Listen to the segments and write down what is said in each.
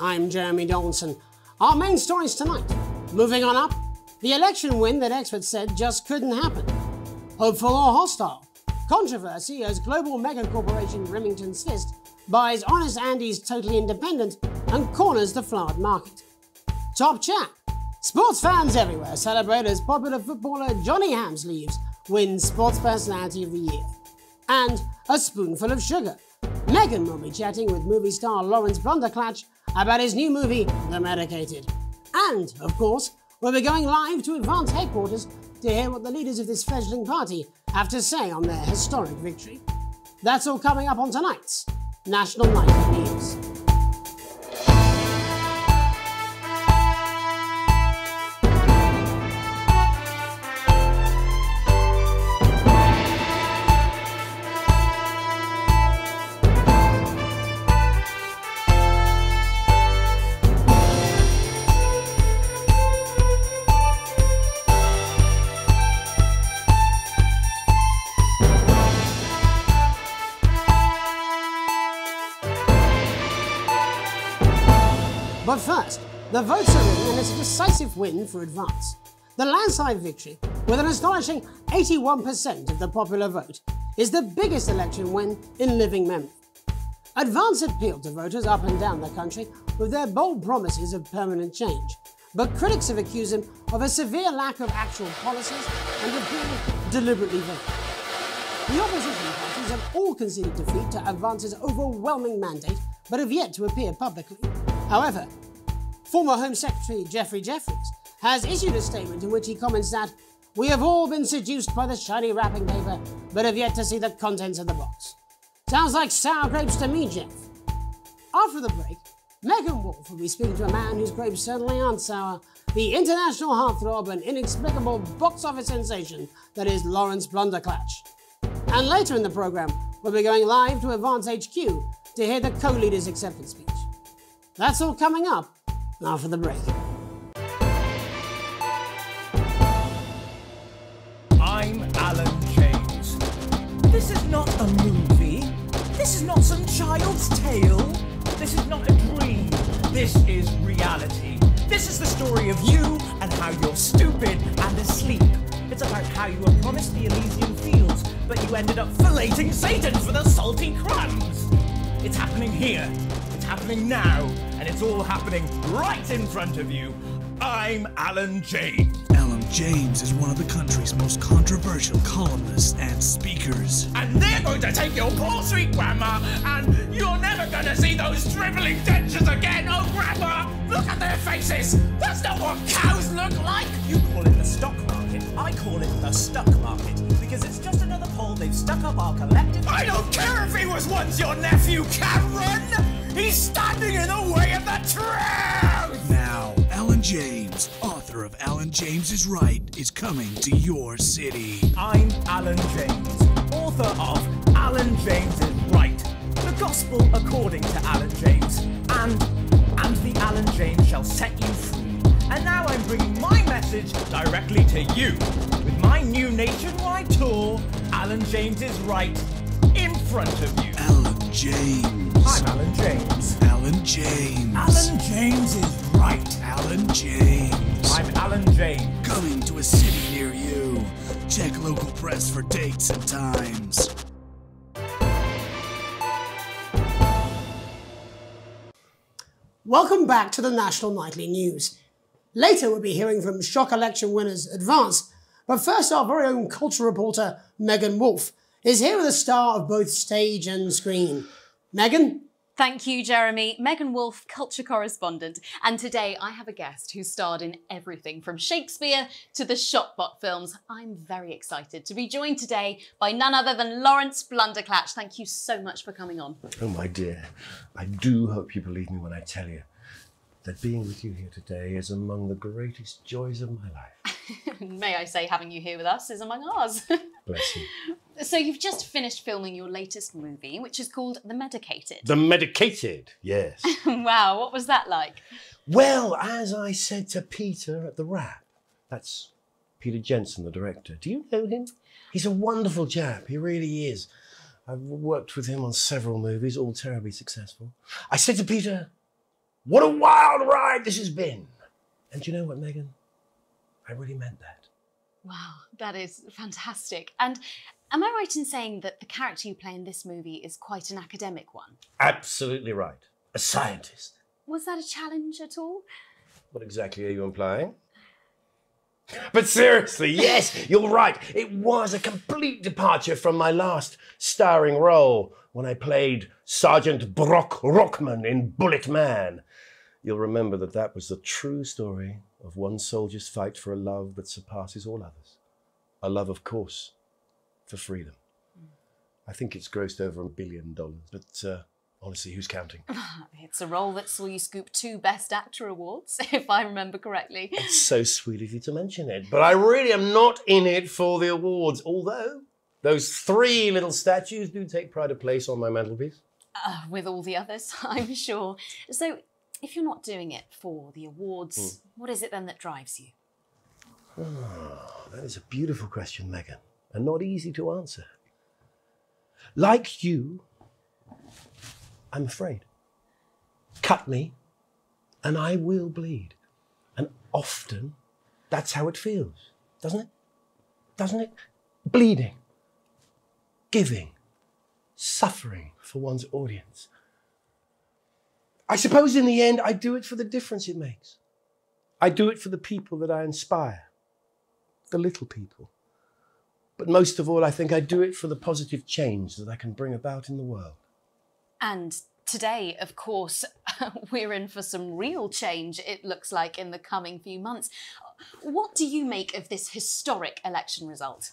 I'm Jeremy Donaldson. Our main stories tonight. Moving on up, the election win that experts said just couldn't happen. Hopeful or hostile? Controversy as global mega corporation Remington's Fist buys Honest Andy's Totally Independent and corners the flowered market. Top chat. Sports fans everywhere celebrate as popular footballer Johnny Hamsleeves wins Sports Personality of the Year. And a spoonful of sugar. Megan will be chatting with movie star Lawrence Blunderclatch about his new movie, The Medicated. And, of course, we'll be going live to Advance headquarters to hear what the leaders of this fledgling party have to say on their historic victory. That's all coming up on tonight's National Nightly News. But first, the votes are in and it's a decisive win for Advance. The landslide victory, with an astonishing 81% of the popular vote, is the biggest election win in living memory. Advance appealed to voters up and down the country with their bold promises of permanent change, but critics have accused him of a severe lack of actual policies and of being deliberately vague. The opposition parties have all conceded defeat to Advance's overwhelming mandate, but have yet to appear publicly. However, former Home Secretary Geoffrey Jeffreys has issued a statement in which he comments that we have all been seduced by the shiny wrapping paper, but have yet to see the contents of the box. Sounds like sour grapes to me, Jeff. After the break, Megan Wolf will be speaking to a man whose grapes certainly aren't sour, the international heartthrob and inexplicable box office sensation that is Lawrence Blunderclatch. And later in the programme, we'll be going live to Advance HQ to hear the co-leader's acceptance speech. That's all coming up after the break. I'm Alan James. This is not a movie. This is not some child's tale. This is not a dream. This is reality. This is the story of you and how you're stupid and asleep. It's about how you were promised the Elysian fields, but you ended up filleting Satan for the salty crumbs. It's happening here. It's happening now, and it's all happening right in front of you. I'm Alan James. Alan James is one of the country's most controversial columnists and speakers. And they're going to take your poor sweet grandma, and you're never going to see those dribbling dentures again. Oh, grandma, look at their faces. That's not what cows look like. You call it the stock market. I call it the stuck market, because it's just another pole they've stuck up our collective... I don't care if he was once your nephew, Cameron. He's standing in the way of the truth! Now, Alan James, author of Alan James is Right, is coming to your city. I'm Alan James, author of Alan James is Right, the gospel according to Alan James, and the Alan James shall set you free. And now I'm bringing my message directly to you, with my new nationwide tour, Alan James is Right, in front of you. Alan James. I'm Alan James. Alan James. Alan James is right. Alan James. I'm Alan James. Coming to a city near you. Check local press for dates and times. Welcome back to the National Nightly News. Later we'll be hearing from shock election winners Advance, but first our very own culture reporter Megan Wolf is here with a star of both stage and screen. Megan? Thank you, Jeremy. Megan Wolf, culture correspondent. And today I have a guest who starred in everything from Shakespeare to the Shotbot films. I'm very excited to be joined today by none other than Lawrence Blunderclatch. Thank you so much for coming on. Oh, my dear. I do hope you believe me when I tell you that being with you here today is among the greatest joys of my life. May I say, having you here with us is among ours. Bless you. So you've just finished filming your latest movie, which is called The Medicated. The Medicated, yes. Wow, what was that like? Well, as I said to Peter at the Wrap, that's Peter Jensen, the director. Do you know him? He's a wonderful chap, he really is. I've worked with him on several movies, all terribly successful. I said to Peter, What a wild ride this has been. And you know what, Megan? I really meant that. Wow, that is fantastic. And am I right in saying that the character you play in this movie is quite an academic one? Absolutely right. A scientist. Was that a challenge at all? What exactly are you implying? But seriously, yes, you're right. It was a complete departure from my last starring role when I played Sergeant Brock Rockman in Bullet Man. You'll remember that that was the true story of one soldier's fight for a love that surpasses all others. A love, of course, for freedom. I think it's grossed over $1 billion, but honestly, who's counting? It's a role that saw you scoop 2 Best Actor awards, if I remember correctly. It's so sweet of you to mention it, but I really am not in it for the awards, although those 3 little statues do take pride of place on my mantelpiece. With all the others, I'm sure. So, if you're not doing it for the awards, what is it then that drives you? Oh, that is a beautiful question, Megan, and not easy to answer. Like you, I'm afraid. Cut me, and I will bleed. And often, that's how it feels, doesn't it? Doesn't it? Bleeding, giving, suffering for one's audience. I suppose in the end, I do it for the difference it makes. I do it for the people that I inspire, the little people. But most of all, I think I do it for the positive change that I can bring about in the world. And today, of course, we're in for some real change, it looks like, in the coming few months. What do you make of this historic election result?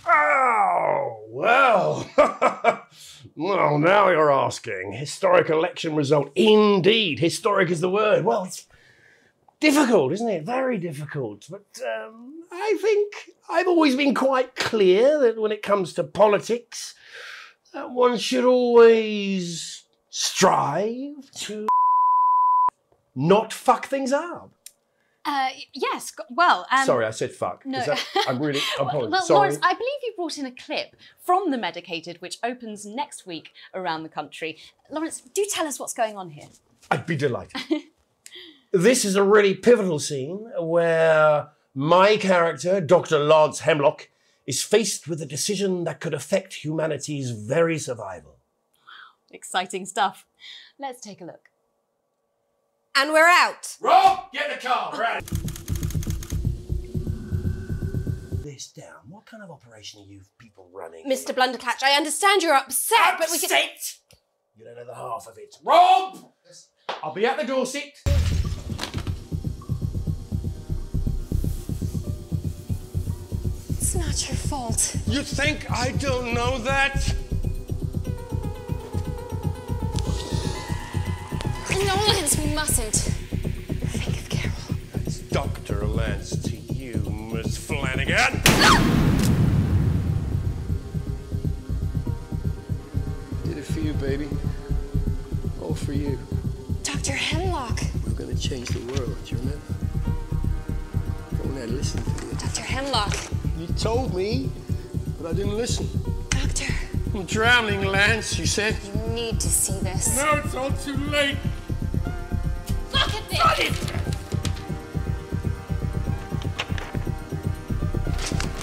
Oh, well. Well, now you're asking. Historic election result. Indeed, historic is the word. Well, it's difficult, isn't it? Very difficult. But I think I've always been quite clear that when it comes to politics, one should always strive to not fuck things up. Yes, well... Sorry, I said fuck. No. I'm apologize. Well, Sorry. Lawrence, I believe you brought in a clip from The Medicated, which opens next week around the country. Lawrence, do tell us what's going on here. I'd be delighted. This is a really pivotal scene where my character, Dr. Lance Hemlock, is faced with a decision that could affect humanity's very survival. Wow, exciting stuff. Let's take a look. And we're out. Rob, get the car, we're out. This down. What kind of operation are you people running? Mr. Blunderclatch, I understand you're upset, but we can... Upset? You don't know the half of it. Rob! I'll be at the Dorset. It's not your fault. You think I don't know that? No, Lance, we mustn't. Think of Carol. That's Dr. Lance to you, Miss Flanagan. Did it for you, baby. All for you. Dr. Hemlock. We're gonna change the world, do you remember? Go on there, listen to me. Dr. Hemlock. You told me, but I didn't listen. Doctor. I'm drowning, Lance, you said. You need to see this. No, it's all too late. Look at this! Got it!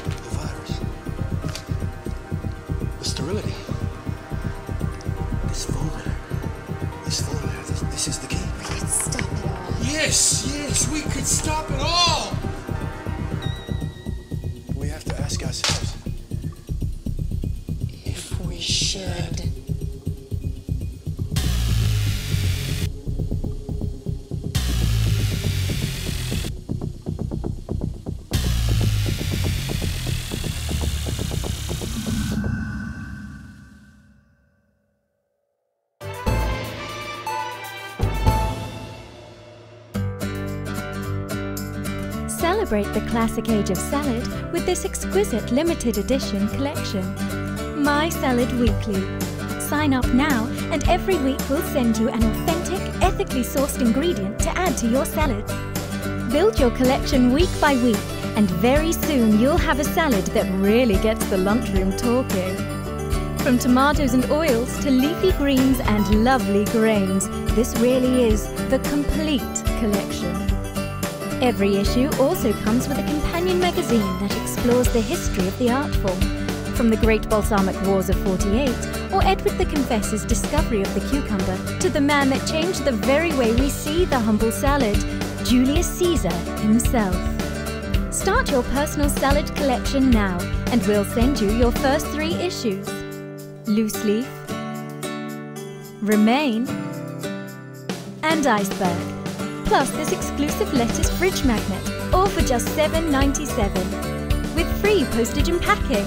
The virus. The sterility. This formula. This is the key. We could stop it all. Yes, we could stop it all! We have to ask ourselves if we should. Celebrate the classic age of salad with this exquisite limited edition collection. My Salad Weekly. Sign up now and every week we'll send you an authentic, ethically sourced ingredient to add to your salads. Build your collection week by week and very soon you'll have a salad that really gets the lunchroom talking. From tomatoes and oils to leafy greens and lovely grains, this really is the complete collection. Every issue also comes with a companion magazine that explores the history of the art form, from the Great Balsamic Wars of '48 or Edward the Confessor's discovery of the cucumber to the man that changed the very way we see the humble salad, Julius Caesar himself. Start your personal salad collection now and we'll send you your first 3 issues. Loose leaf, Remain, and Iceberg. Plus this exclusive lettuce fridge magnet, all for just $7.97, with free postage and packing.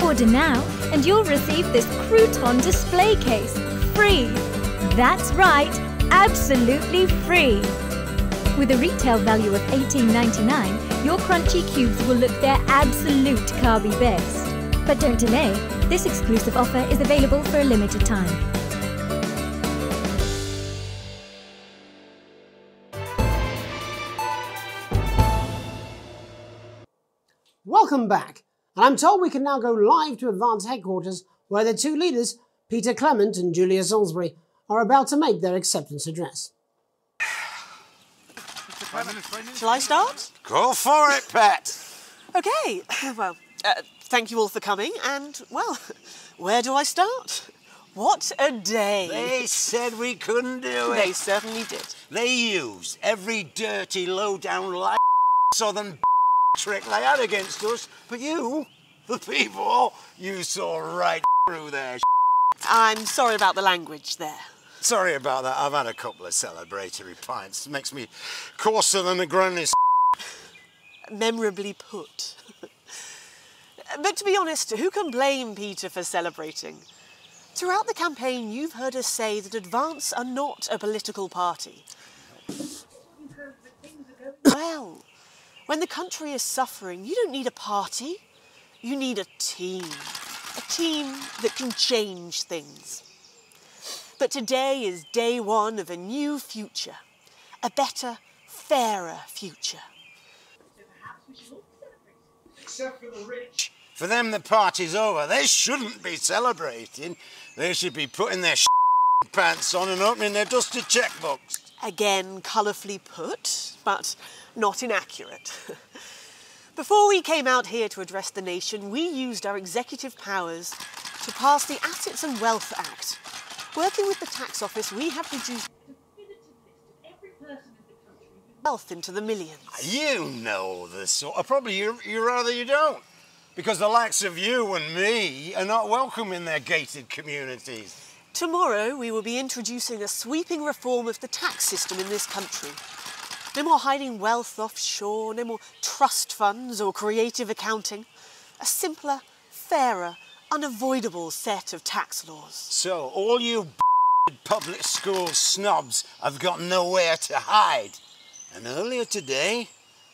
Order now and you'll receive this crouton display case, free. That's right, absolutely free. With a retail value of $18.99, your crunchy cubes will look their absolute carby best. But don't delay, this exclusive offer is available for a limited time. Welcome back, and I'm told we can now go live to Advance headquarters where the 2 leaders, Peter Clement and Julia Salisbury, are about to make their acceptance address. Shall I start? Go for it, Pet. Okay, well, thank you all for coming, and, well, where do I start? What a day. They said we couldn't do it. They certainly did. They used every dirty, low-down, southern trick they had against us, but you, the people, you saw right through their I'm sorry about the language there. Sorry about that. I've had a couple of celebratory pints. It makes me coarser than the granny's. Memorably put. But to be honest, who can blame Peter for celebrating? Throughout the campaign, you've heard us say that Advance are not a political party. Well, when the country is suffering, you don't need a party. You need a team. A team that can change things. But today is day 1 of a new future. A better, fairer future. Except for the rich. For them, the party's over. They shouldn't be celebrating. They should be putting their pants on and opening their dusty checkbooks. Again, colourfully put, but not inaccurate. Before we came out here to address the nation, we used our executive powers to pass the Assets and Wealth Act. Working with the tax office, we have produced a definitive list of every person in the country with wealth into the millions. You know the sort. Probably you rather you don't. Because the likes of you and me are not welcome in their gated communities. Tomorrow, we will be introducing a sweeping reform of the tax system in this country. No more hiding wealth offshore, no more trust funds or creative accounting. A simpler, fairer, unavoidable set of tax laws. So, all you public school snobs have got nowhere to hide. And earlier today,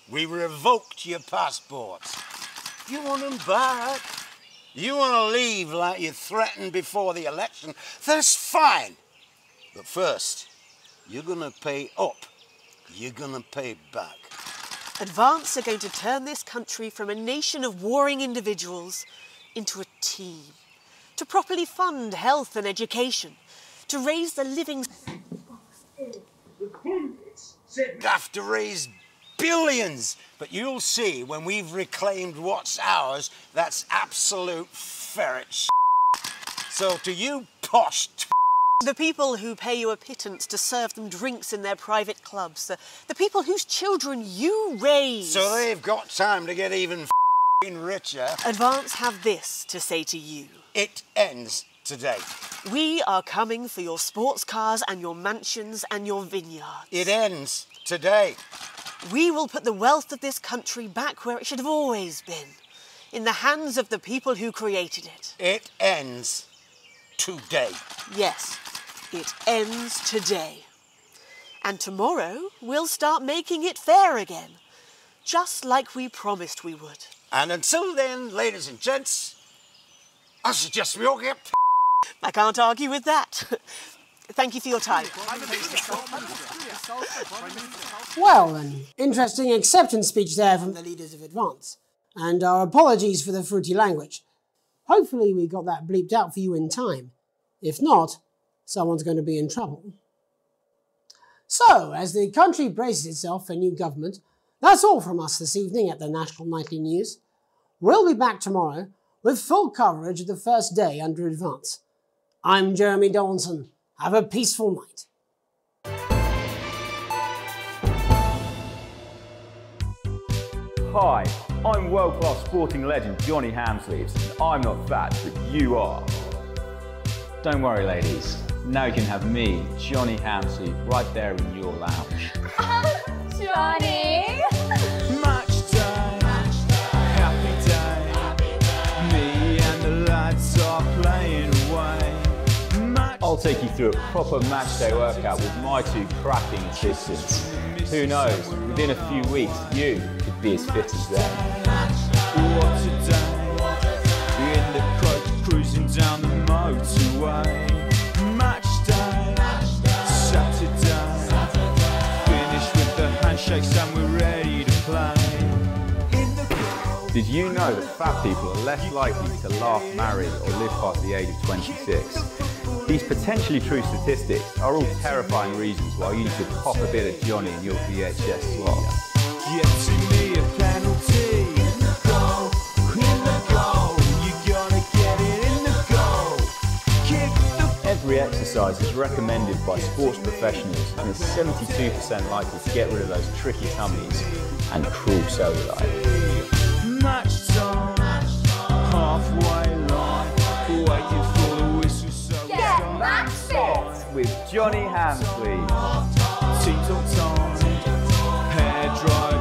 we revoked your passports. You want them back? You want to leave like you threatened before the election? That's fine. But first, you're going to pay up. You're going to pay back. Advance are going to turn this country from a nation of warring individuals into a team. To properly fund health and education. To raise the living... We'd have to raise billions. But you'll see when we've reclaimed what's ours, that's absolute ferret. So to you posh... The people who pay you a pittance to serve them drinks in their private clubs. The people whose children you raise. So they've got time to get even richer. Advance have this to say to you. It ends today. We are coming for your sports cars and your mansions and your vineyards. It ends today. We will put the wealth of this country back where it should have always been. In the hands of the people who created it. It ends today. Yes. It ends today. And tomorrow, we'll start making it fair again. Just like we promised we would. And until then, ladies and gents, I suggest we all get... I can't argue with that. Thank you for your time. Well, an interesting acceptance speech there from the leaders of Advance. And our apologies for the fruity language. Hopefully we got that bleeped out for you in time. If not, someone's going to be in trouble. So, as the country braces itself for new government, that's all from us this evening at the National Nightly News. We'll be back tomorrow with full coverage of the first day under advance. I'm Jeremy Donaldson. Have a peaceful night. Hi, I'm world-class sporting legend Johnny Hamsleeves, and I'm not fat, but you are. Don't worry, ladies. Now you can have me, Johnny Hamsleeve, right there in your lounge. Johnny! Match day, happy day. Me and the lads are playing away. I'll take you through a proper match day workout with my two cracking assistants. Who knows, within a few weeks, you could be as fit as them. What a day, in the coach cruising down the motorway. Match day, Saturday, finished with the handshakes and we're ready to play. Did you know that fat people are less likely to laugh, marry or live past the age of 26? These potentially true statistics are all terrifying reasons why you should pop a bit of Johnny in your VHS slot. Getting me a penalty. In the goal, you gotta get it in the goal. Kick the... Every exercise is recommended by sports professionals and is 72% likely to get rid of those tricky tummies and cruel cellulite. Match time, halfway line, waiting for the whistle so Get match fit! With Johnny Hamsleeves. Team talk time, hair dry.